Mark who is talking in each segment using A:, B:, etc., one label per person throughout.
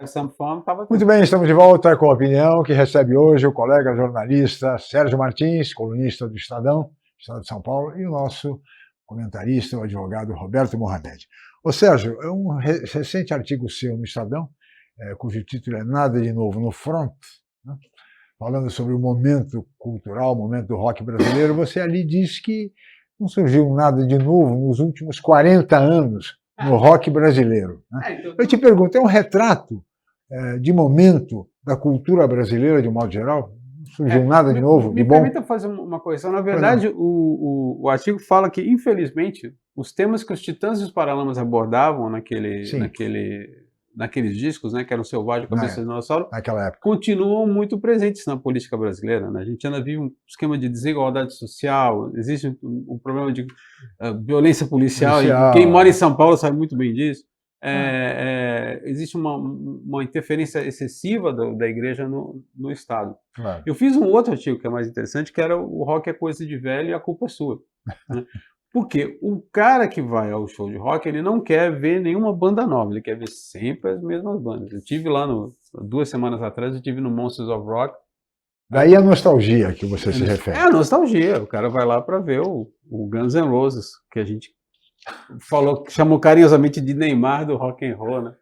A: sanfona estava...
B: Muito bem, estamos de volta com a opinião que recebe hoje o colega jornalista Sérgio Martins, colunista do Estado de São Paulo, e o nosso comentarista, o advogado Roberto Mohamed. Ô Sérgio, é um recente artigo seu no Estadão, cujo título é Nada de Novo no Front, né? Falando sobre o momento cultural, o momento do rock brasileiro, você ali diz que não surgiu nada de novo nos últimos 40 anos no rock brasileiro, né?
A: Então,
B: eu te pergunto, é um retrato de momento da cultura brasileira de um modo geral? Não surgiu nada de novo, de bom?
A: Me permita fazer uma correção. Na verdade, o artigo fala que, infelizmente, os temas que os Titãs e os Paralamas abordavam naqueles discos, né, que eram Selvagem, Cabeça de Dinossauro,
B: naquela época,
A: continuam muito presentes na política brasileira, né? A gente ainda vive um esquema de desigualdade social, existe um problema de violência policial, e quem mora em São Paulo sabe muito bem disso. Existe uma interferência excessiva da igreja no Estado.
B: Claro.
A: Eu fiz um outro artigo que é mais interessante, que era o rock é coisa de velho e a culpa é sua, né? Porque o cara que vai ao show de rock, ele não quer ver nenhuma banda nova, ele quer ver sempre as mesmas bandas. Eu tive lá 2 semanas atrás, eu tive no Monsters of Rock.
B: Daí a nostalgia que você se refere.
A: É a nostalgia, o cara vai lá para ver o Guns N' Roses, que a gente chamou carinhosamente de Neymar do rock and roll, né?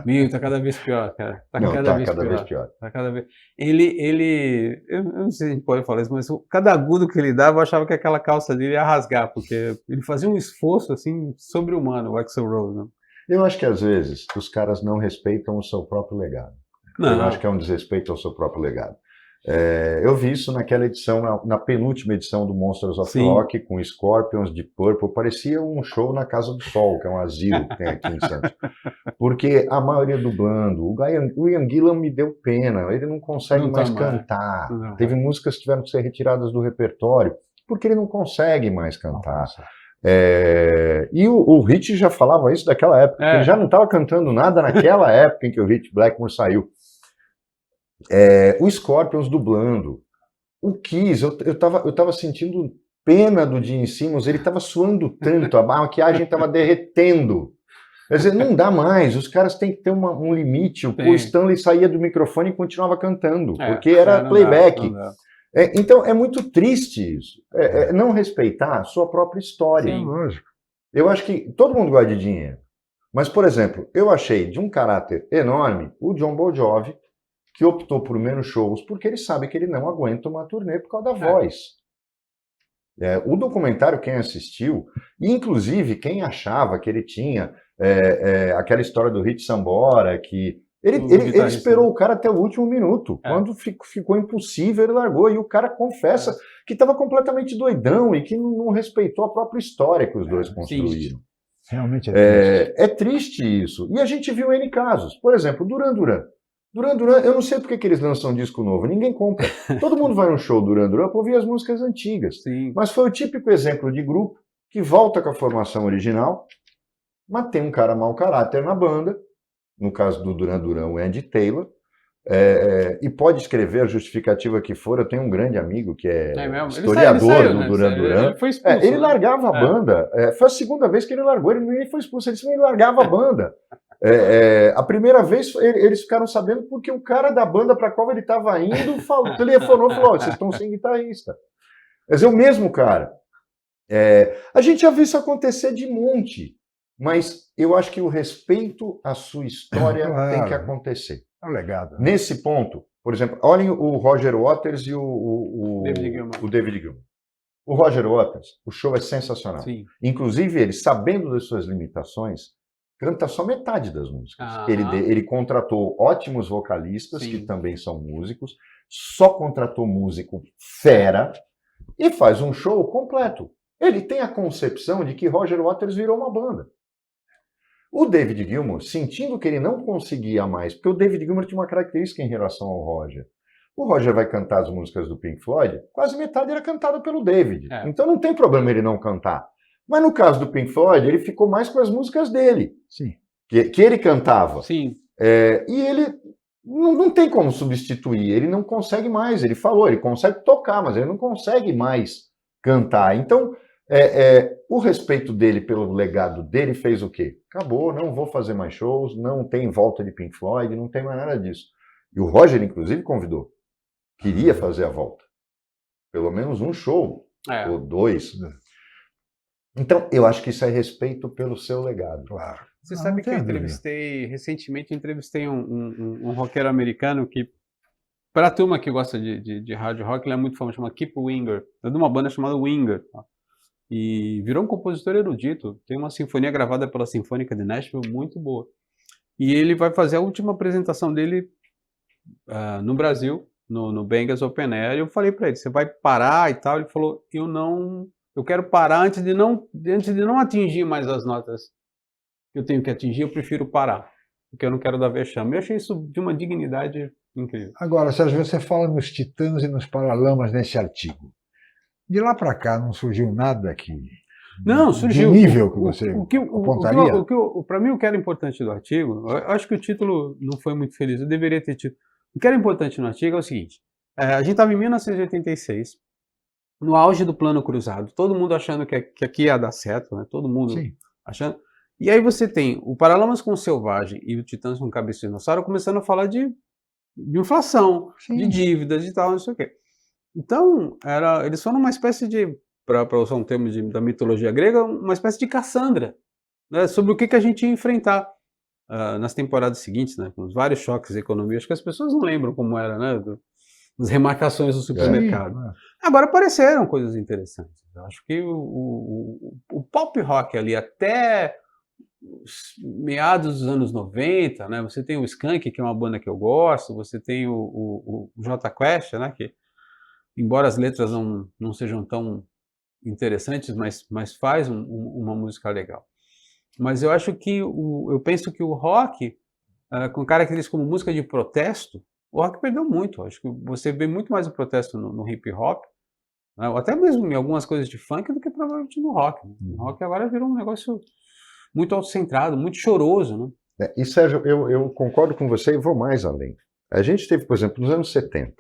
A: Meu, tá cada vez pior, cara. Tá cada vez pior. Tá cada vez... eu não sei se a gente pode falar isso, mas cada agudo que ele dava, eu achava que aquela calça dele ia rasgar, porque ele fazia um esforço, assim, sobre-humano, o Axl Rose, né?
C: Eu acho que, às vezes, os caras não respeitam o seu próprio legado. Eu acho que é um desrespeito ao seu próprio legado. Eu vi isso naquela edição, na penúltima edição do Monsters of Rock, com Scorpions, Deep Purple, parecia um show na Casa do Sol, que é um asilo que tem aqui em Santos. Porque a maioria dublando, o Ian Gillan me deu pena, ele não consegue mais cantar.
A: Não.
C: Teve músicas que tiveram que ser retiradas do repertório, porque ele não consegue mais cantar. E o Hit já falava isso daquela época, ele já não estava cantando nada naquela época em que o Hit Blackmore saiu. O Scorpions dublando, o Kiss, eu tava sentindo pena do Gene Simmons, ele estava suando tanto, a maquiagem estava derretendo. Quer dizer, não dá mais, os caras têm que ter um limite. O Stanley saía do microfone e continuava cantando, porque era playback. Então é muito triste isso, não respeitar a sua própria história.
B: Sim, lógico.
C: Eu acho que todo mundo gosta de dinheiro, mas, por exemplo, eu achei de um caráter enorme o John Bon Jovi, que optou por menos shows, porque ele sabe que ele não aguenta uma turnê por causa da voz. O documentário, quem assistiu, inclusive quem achava que ele tinha aquela história do Hit Sambora, que ele esperou o cara até o último minuto. Quando ficou impossível, ele largou. E o cara confessa que estava completamente doidão e que não respeitou a própria história que os dois construíram.
B: Realmente é triste.
C: É triste isso. E a gente viu N casos. Por exemplo, Duran Duran, eu não sei porque que eles lançam um disco novo, ninguém compra. Todo mundo vai no show do Duran Duran para ouvir as músicas antigas.
A: Sim.
C: Mas foi o típico exemplo de grupo que volta com a formação original, mas tem um cara mau caráter na banda, no caso do Duran Duran, o Andy Taylor, e pode escrever a justificativa que for. Eu tenho um grande amigo que é historiador do Duran Duran.
A: Ele foi expulso,
C: ele largava a banda. Foi a segunda vez que ele largou, ele nem foi expulso, ele largava a banda. A primeira vez eles ficaram sabendo porque o cara da banda para a qual ele estava indo telefonou e falou: vocês estão sem guitarrista. Quer dizer, o mesmo cara. A gente já viu isso acontecer de monte, mas eu acho que o respeito à sua história tem que acontecer.
B: É um legado.
C: Nesse ponto, por exemplo, olhem o Roger Waters e o David Gilmour. O Roger Waters, o show é sensacional.
A: Sim.
C: Inclusive, ele, sabendo das suas limitações, canta só metade das músicas. Ele contratou ótimos vocalistas, que também são músicos, só contratou músico fera e faz um show completo. Ele tem a concepção de que Roger Waters virou uma banda. O David Gilmour, sentindo que ele não conseguia mais, porque o David Gilmour tinha uma característica em relação ao Roger. O Roger vai cantar as músicas do Pink Floyd, quase metade era cantada pelo David. Então não tem problema ele não cantar. Mas no caso do Pink Floyd, ele ficou mais com as músicas dele, que ele cantava.
A: Sim.
C: E ele não tem como substituir, ele não consegue mais. Ele falou, ele consegue tocar, mas ele não consegue mais cantar. Então, O respeito dele pelo legado dele fez o quê? Acabou, não vou fazer mais shows, não tem volta de Pink Floyd, não tem mais nada disso. E o Roger, inclusive, convidou. Queria fazer a volta. Pelo menos um show, ou 2. Então, eu acho que isso é respeito pelo seu legado.
B: Claro.
A: Você sabe que eu recentemente entrevistei um roqueiro americano que, para a turma que gosta de hard rock, ele é muito famoso, chama Kip Winger. É de uma banda chamada Winger. E virou um compositor erudito. Tem uma sinfonia gravada pela Sinfônica de Nashville muito boa. E ele vai fazer a última apresentação dele no Brasil, no Bangers Open Air. E eu falei para ele, você vai parar e tal? Ele falou, eu quero parar antes de não atingir mais as notas que eu tenho que atingir, eu prefiro parar, porque eu não quero dar vexame. Eu achei isso de uma dignidade incrível.
B: Agora, Sérgio, você fala nos Titãs e nos Paralamas nesse artigo. De lá para cá não surgiu nada aqui?
A: Não, surgiu.
B: De nível que você apontaria?
A: Para mim, o que era importante do artigo, eu acho que o título não foi muito feliz, eu deveria ter tido. O que era importante no artigo é o seguinte, a gente estava em 1986, no auge do Plano Cruzado, todo mundo achando que aqui ia dar certo, né? Todo mundo achando. E aí você tem o Paralamas com o Selvagem e o Titãs com Cabeça de Dinossauro começando a falar de inflação, de dívidas e tal, não sei o quê. Então, eles foram uma espécie de, para usar um termo da mitologia grega, uma espécie de Cassandra, né, sobre o que a gente ia enfrentar nas temporadas seguintes, né, com os vários choques da economia. Acho que as pessoas não lembram como era, né, das remarcações do supermercado. Agora apareceram coisas interessantes. Eu acho que o pop rock ali até meados dos anos 90, né, você tem o Skank, que é uma banda que eu gosto, você tem o Jota Quest, né, que embora as letras não sejam tão interessantes, mas faz uma música legal. Mas eu acho que eu penso que o rock, com características como música de protesto, o rock perdeu muito. Acho que você vê muito mais o protesto no hip hop, né, ou até mesmo em algumas coisas de funk, do que provavelmente no rock. O rock agora virou um negócio muito autocentrado, muito choroso, né?
C: E Sérgio, eu concordo com você e vou mais além. A gente teve, por exemplo, nos anos 70,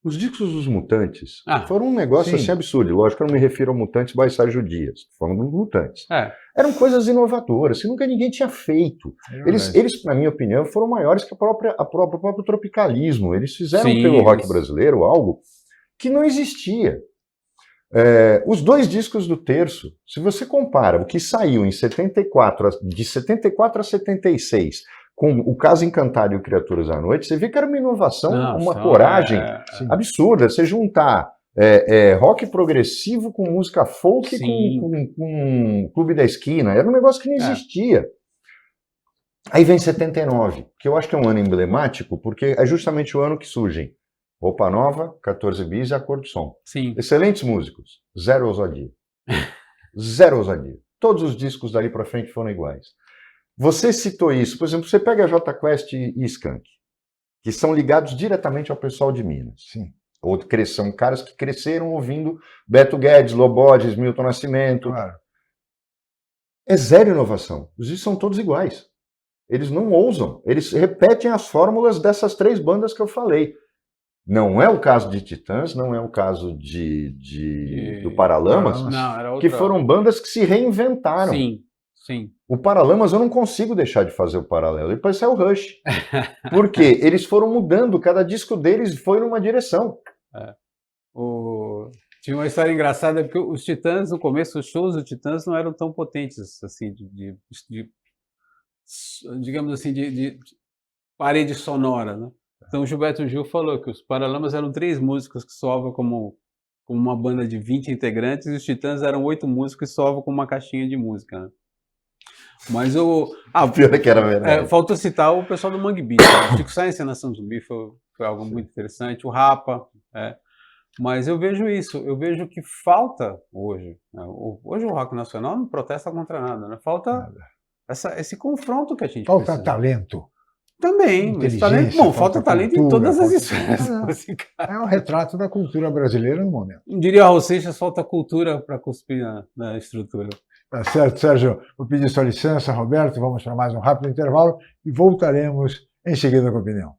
C: os discos dos Mutantes foram um negócio assim absurdo. Lógico que eu não me refiro a Mutantes by Sérgio Dias, falando dos Mutantes. Eram coisas inovadoras, que nunca ninguém tinha feito. Eles, na minha opinião, foram maiores que o próprio tropicalismo. Eles fizeram pelo rock brasileiro algo que não existia. Os 2 discos do Terço, se você compara o que saiu em 74, de 74 a 76, com o Caso Encantado e o Criaturas à Noite, você vê que era uma inovação, uma coragem absurda. Você juntar rock progressivo com música folk com Clube da Esquina, era um negócio que não existia. Aí vem 79, que eu acho que é um ano emblemático, porque é justamente o ano que surgem Roupa Nova, 14 Bis e A Cor do Som. Excelentes músicos, zero ousadia. Zero ousadia. Todos os discos dali pra frente foram iguais. Você citou isso, por exemplo, você pega a Jota Quest e Skank, que são ligados diretamente ao pessoal de Minas. São caras que cresceram ouvindo Beto Guedes, Lobodes, Milton Nascimento. É zero inovação. Os discos são todos iguais. Eles não ousam. Eles repetem as fórmulas dessas 3 bandas que eu falei. Não é o caso de Titãs, não é o caso do Paralamas, que foram bandas que se reinventaram. O Paralamas, eu não consigo deixar de fazer o paralelo. E depois é o Rush. Porque eles foram mudando, cada disco deles foi numa direção.
A: Tinha uma história engraçada, porque os Titãs, no começo, os shows do Titãs não eram tão potentes, assim, digamos assim, de parede sonora, né? Então o Gilberto Gil falou que os Paralamas eram 3 músicos que soavam como uma banda de 20 integrantes, e os Titãs eram 8 músicos que soavam como uma caixinha de música, né? Mas
C: pior é que era verdade.
A: Faltou citar o pessoal do Mangue Beat, né? O Chico Science e Nação Zumbi foi algo muito interessante, o Rapa, mas eu vejo isso, eu vejo que falta hoje, né? Hoje o rock nacional não protesta contra nada, né? Falta esse confronto que a gente precisa.
B: Falta talento.
A: Também, mas talento, falta talento em todas as esferas.
B: É um retrato da cultura brasileira no momento.
A: Não diria Raul Seixas, falta cultura para cuspir na estrutura.
B: Tá certo, Sérgio. Vou pedir sua licença, Roberto. Vamos para mais um rápido intervalo e voltaremos em seguida com a opinião.